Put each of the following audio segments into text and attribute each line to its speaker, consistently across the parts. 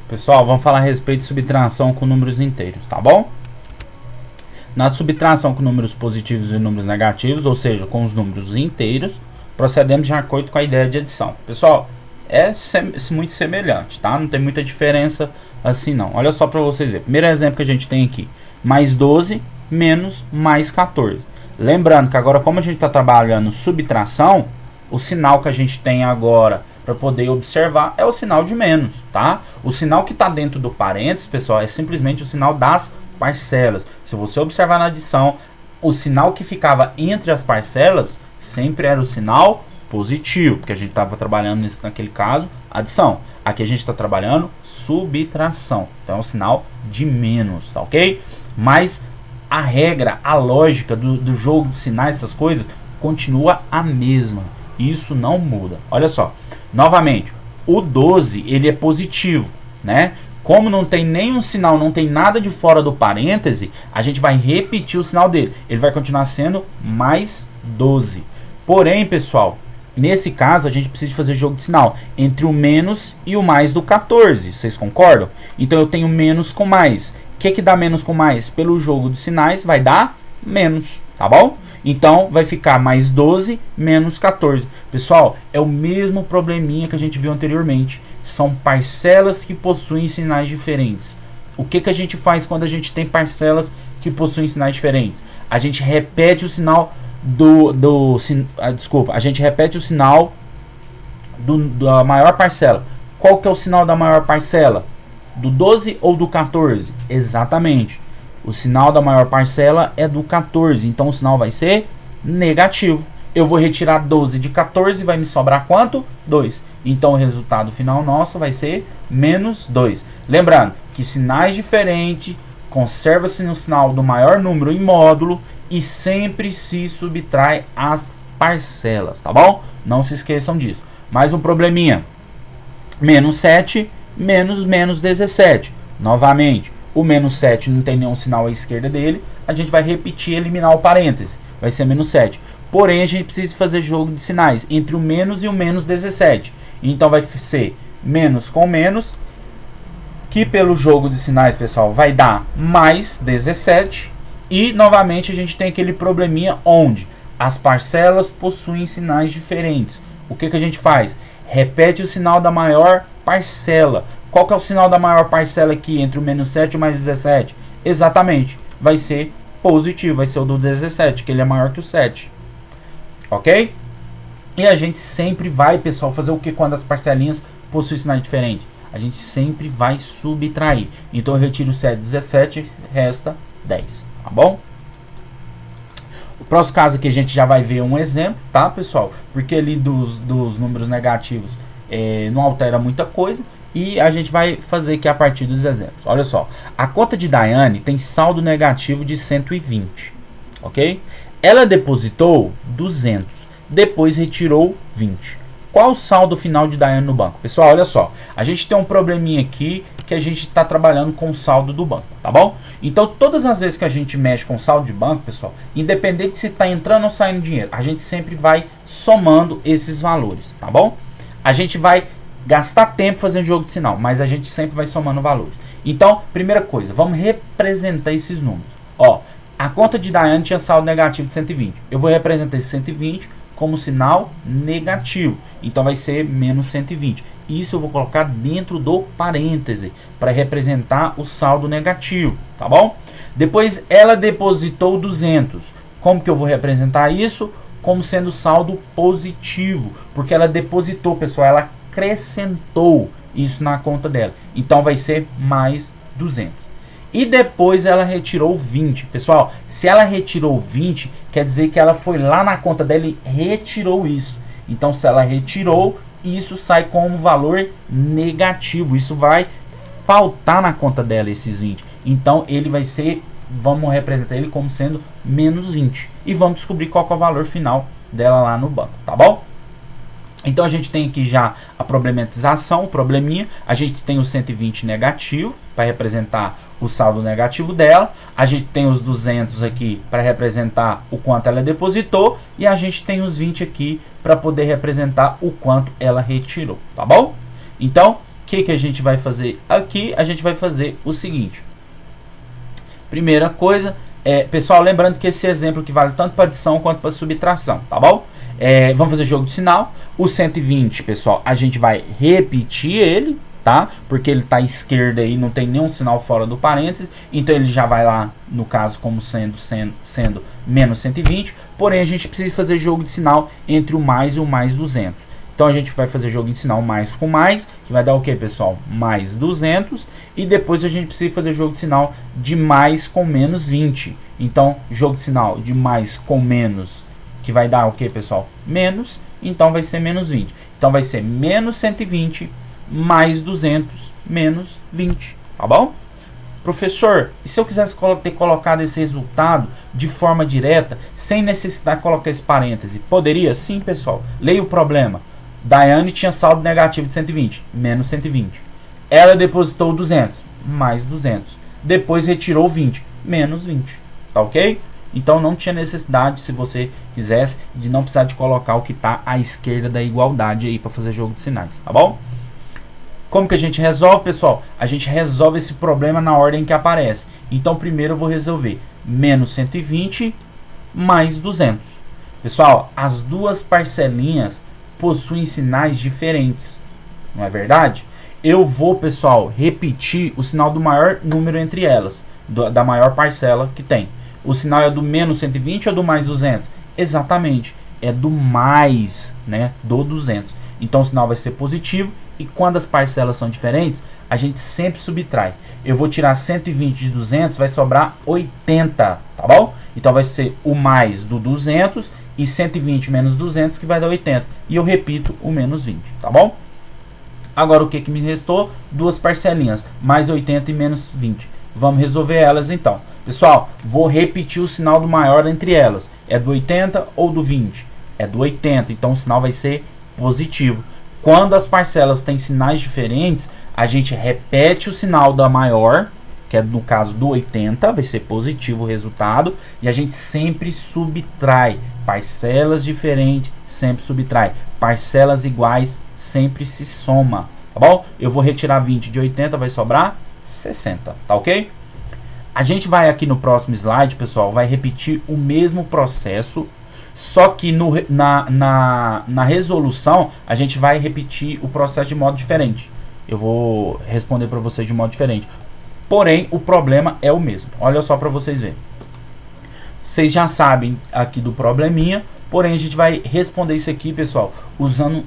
Speaker 1: Pessoal, vamos falar a respeito de subtração com números inteiros, tá bom? Na subtração com números positivos e números negativos, ou seja, com os números inteiros, procedemos de acordo com a ideia de adição. Pessoal, é muito semelhante, tá? Não tem muita diferença assim não. Olha só para vocês verem. Primeiro exemplo que a gente tem aqui, mais 12 menos mais 14. Lembrando que agora, como a gente está trabalhando subtração, o sinal que a gente tem agora para poder observar é o sinal de menos, tá? O sinal que está dentro do parênteses, pessoal, é simplesmente o sinal das parcelas. Se você observar na adição, o sinal que ficava entre as parcelas sempre era o sinal positivo, porque a gente estava trabalhando naquele caso adição. Aqui a gente está trabalhando subtração, então é um sinal de menos, tá ok? Mas a regra, a lógica do jogo de sinais, essas coisas, continua a mesma. Isso não muda. Olha só, novamente, o 12 ele é positivo, né? Como não tem nenhum sinal, não tem nada de fora do parêntese, a gente vai repetir o sinal dele. Ele vai continuar sendo mais 12. Porém, pessoal, nesse caso a gente precisa fazer jogo de sinal entre o menos e o mais do 14. Vocês concordam? Então eu tenho menos com mais. O que dá menos com mais? Pelo jogo de sinais vai dar menos, tá bom? Então vai ficar mais 12 menos 14. Pessoal, é o mesmo probleminha que a gente viu anteriormente. São parcelas que possuem sinais diferentes. O que a gente faz quando a gente tem parcelas que possuem sinais diferentes? A gente repete o sinal a gente repete o sinal da maior parcela. Qual que é o sinal da maior parcela? Do 12 ou do 14? Exatamente. O sinal da maior parcela é do 14, então o sinal vai ser negativo. Eu vou retirar 12 de 14, vai me sobrar quanto? 2. Então o resultado final nosso vai ser menos 2. Lembrando que sinais diferentes, conserva-se no sinal do maior número em módulo e sempre se subtrai as parcelas, tá bom? Não se esqueçam disso. Mais um probleminha. Menos 7 menos menos 17. Novamente, o menos 7 não tem nenhum sinal à esquerda dele. A gente vai repetir e eliminar o parêntese. Vai ser menos 7. Porém, a gente precisa fazer jogo de sinais entre o menos e o menos 17. Então vai ser menos com menos, que pelo jogo de sinais, pessoal, vai dar mais 17. E novamente a gente tem aquele probleminha onde as parcelas possuem sinais diferentes. O que a gente faz? Repete o sinal da maior parcela. Qual que é o sinal da maior parcela aqui entre o menos 7 e o mais 17? Exatamente, vai ser positivo, vai ser o do 17, que ele é maior que o 7. Ok? E a gente sempre vai, pessoal, fazer o que quando as parcelinhas possuem sinais diferentes? A gente sempre vai subtrair. Então eu retiro 7, 17, resta 10, tá bom? O próximo caso aqui a gente já vai ver um exemplo, tá, pessoal? Porque ali dos números negativos não altera muita coisa. E a gente vai fazer aqui a partir dos exemplos. Olha só, a conta de Daiane tem saldo negativo de 120, ok? Ela depositou 200, depois retirou 20. Qual o saldo final de Daiane no banco? Pessoal, olha só, a gente tem um probleminha aqui que a gente está trabalhando com o saldo do banco, tá bom? Então, todas as vezes que a gente mexe com o saldo de banco, pessoal, independente se está entrando ou saindo dinheiro, a gente sempre vai somando esses valores, tá bom? A gente vai gastar tempo fazendo jogo de sinal, mas a gente sempre vai somando valores. Então, primeira coisa, vamos representar esses números. Ó, a conta de Daiane tinha saldo negativo de 120. Eu vou representar esse 120 como sinal negativo. Então vai ser menos 120. Isso eu vou colocar dentro do parêntese para representar o saldo negativo, tá bom? Depois ela depositou 200. Como que eu vou representar isso? Como sendo saldo positivo, porque ela depositou, pessoal, ela acrescentou isso na conta dela. Então vai ser mais 200. E depois ela retirou 20. Pessoal, se ela retirou 20, quer dizer que ela foi lá na conta dela e retirou isso. Então se ela retirou, isso sai como valor negativo. Isso vai faltar na conta dela, esses 20. Então ele vai ser, vamos representar ele como sendo menos 20. E vamos descobrir qual que é o valor final dela lá no banco, tá bom? Então a gente tem aqui já a problematização, o probleminha. A gente tem o 120 negativo para representar o saldo negativo dela. A gente tem os 200 aqui para representar o quanto ela depositou. E a gente tem os 20 aqui para poder representar o quanto ela retirou, tá bom? Então, que a gente vai fazer aqui? A gente vai fazer o seguinte. Primeira coisa, pessoal, lembrando que esse exemplo que vale tanto para adição quanto para subtração, tá bom? Vamos fazer jogo de sinal. O 120, pessoal, a gente vai repetir ele, tá? Porque ele está à esquerda e não tem nenhum sinal fora do parênteses, então ele já vai lá, no caso, como sendo menos 120, porém a gente precisa fazer jogo de sinal entre o mais e o mais 200. Então a gente vai fazer jogo de sinal mais com mais, que vai dar o que, pessoal? Mais 200, e depois a gente precisa fazer jogo de sinal de mais com menos 20. Então, jogo de sinal de mais com menos, que vai dar o que, pessoal? Menos, então vai ser menos 20. Então vai ser menos 120 mais 200 menos 20, tá bom? Professor, e se eu quisesse ter colocado esse resultado de forma direta, sem necessidade de colocar esse parêntese? Poderia? Sim, pessoal. Leia o problema. Daiane tinha saldo negativo de 120, menos 120. Ela depositou 200, mais 200. Depois retirou 20, menos 20. Tá ok? Então não tinha necessidade, se você quisesse, de não precisar de colocar o que está à esquerda da igualdade aí para fazer jogo de sinais, tá bom? Como que a gente resolve, pessoal? A gente resolve esse problema na ordem que aparece. Então primeiro eu vou resolver menos 120 mais 200. Pessoal, as duas parcelinhas possuem sinais diferentes, não é verdade? Eu vou, pessoal, repetir o sinal do maior número entre elas, da maior parcela que tem. O sinal é do menos 120 ou do mais 200? Exatamente, é do mais, né, do 200. Então o sinal vai ser positivo, e quando as parcelas são diferentes, a gente sempre subtrai. Eu vou tirar 120 de 200, vai sobrar 80, tá bom? Então vai ser o mais do 200 e 120 menos 200 que vai dar 80. E eu repito o menos 20, tá bom? Agora o que me restou? Duas parcelinhas, mais 80 e menos 20. Vamos resolver elas então. Pessoal, vou repetir o sinal do maior entre elas. É do 80 ou do 20? É do 80, então o sinal vai ser positivo. Quando as parcelas têm sinais diferentes, a gente repete o sinal da maior, que é no caso do 80, vai ser positivo o resultado, e a gente sempre subtrai. Parcelas diferentes sempre subtrai. Parcelas iguais sempre se soma, tá bom? Eu vou retirar 20 de 80, vai sobrar 60, tá ok? A gente vai aqui no próximo slide, pessoal, vai repetir o mesmo processo, só que na resolução a gente vai repetir o processo de modo diferente. Eu vou responder para vocês de modo diferente. Porém, o problema é o mesmo. Olha só para vocês verem. Vocês já sabem aqui do probleminha, porém a gente vai responder isso aqui, pessoal, usando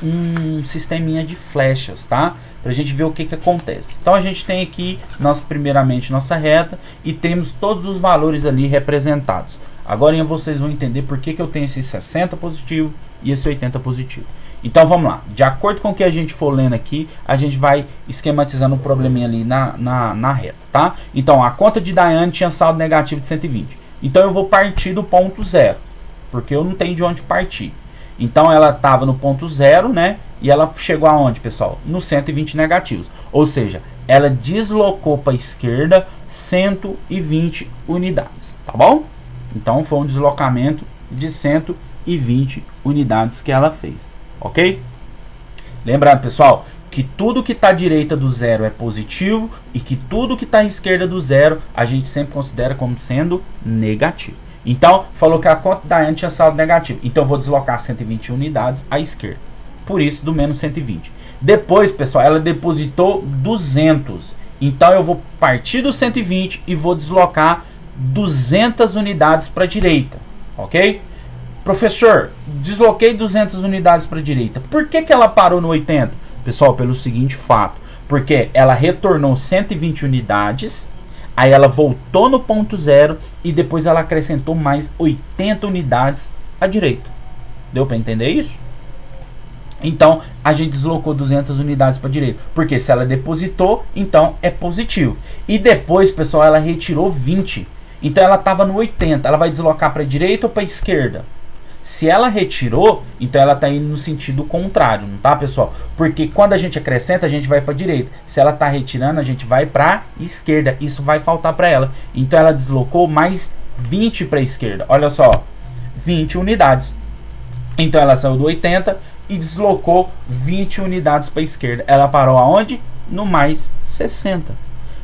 Speaker 1: um sisteminha de flechas, tá? Pra gente ver o que acontece. Então a gente tem aqui, primeiramente, nossa reta, e temos todos os valores ali representados. Agora vocês vão entender por que eu tenho esse 60 positivo e esse 80 positivo. Então vamos lá. De acordo com o que a gente for lendo aqui, a gente vai esquematizando o probleminha ali na reta, tá? Então a conta de Daiane tinha saldo negativo de 120. Então eu vou partir do ponto zero, porque eu não tenho de onde partir. Então ela estava no ponto zero, né? E ela chegou aonde, pessoal? No 120 negativos. Ou seja, ela deslocou para a esquerda 120 unidades, tá bom? Então foi um deslocamento de 120 unidades que ela fez, ok? Lembrando, pessoal, que tudo que está à direita do zero é positivo e que tudo que está à esquerda do zero a gente sempre considera como sendo negativo. Então, falou que a conta da Daiane tinha saldo negativo. Então, eu vou deslocar 120 unidades à esquerda. Por isso, do menos 120. Depois, pessoal, ela depositou 200. Então, eu vou partir do 120 e vou deslocar 200 unidades para a direita. Ok? Professor, desloquei 200 unidades para a direita. Por que ela parou no 80? Pessoal, pelo seguinte fato. Porque ela retornou 120 unidades, aí ela voltou no ponto zero e depois ela acrescentou mais 80 unidades à direita. Deu para entender isso? Então, a gente deslocou 200 unidades para a direita. Porque se ela depositou, então é positivo. E depois, pessoal, ela retirou 20. Então, ela estava no 80. Ela vai deslocar para a direita ou para a esquerda? Se ela retirou, então ela está indo no sentido contrário, não tá, pessoal? Porque quando a gente acrescenta, a gente vai para a direita. Se ela está retirando, a gente vai para a esquerda. Isso vai faltar para ela. Então ela deslocou mais 20 para a esquerda. Olha só, 20 unidades. Então ela saiu do 80 e deslocou 20 unidades para a esquerda. Ela parou aonde? No mais 60.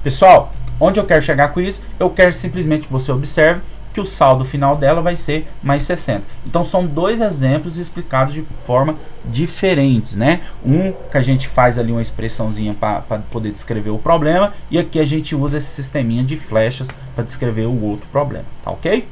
Speaker 1: Pessoal, onde eu quero chegar com isso? Eu quero simplesmente que você observe que o saldo final dela vai ser mais 60. Então são dois exemplos explicados de forma diferentes, né? Um que a gente faz ali uma expressãozinha para poder descrever o problema, e aqui a gente usa esse sisteminha de flechas para descrever o outro problema, tá ok?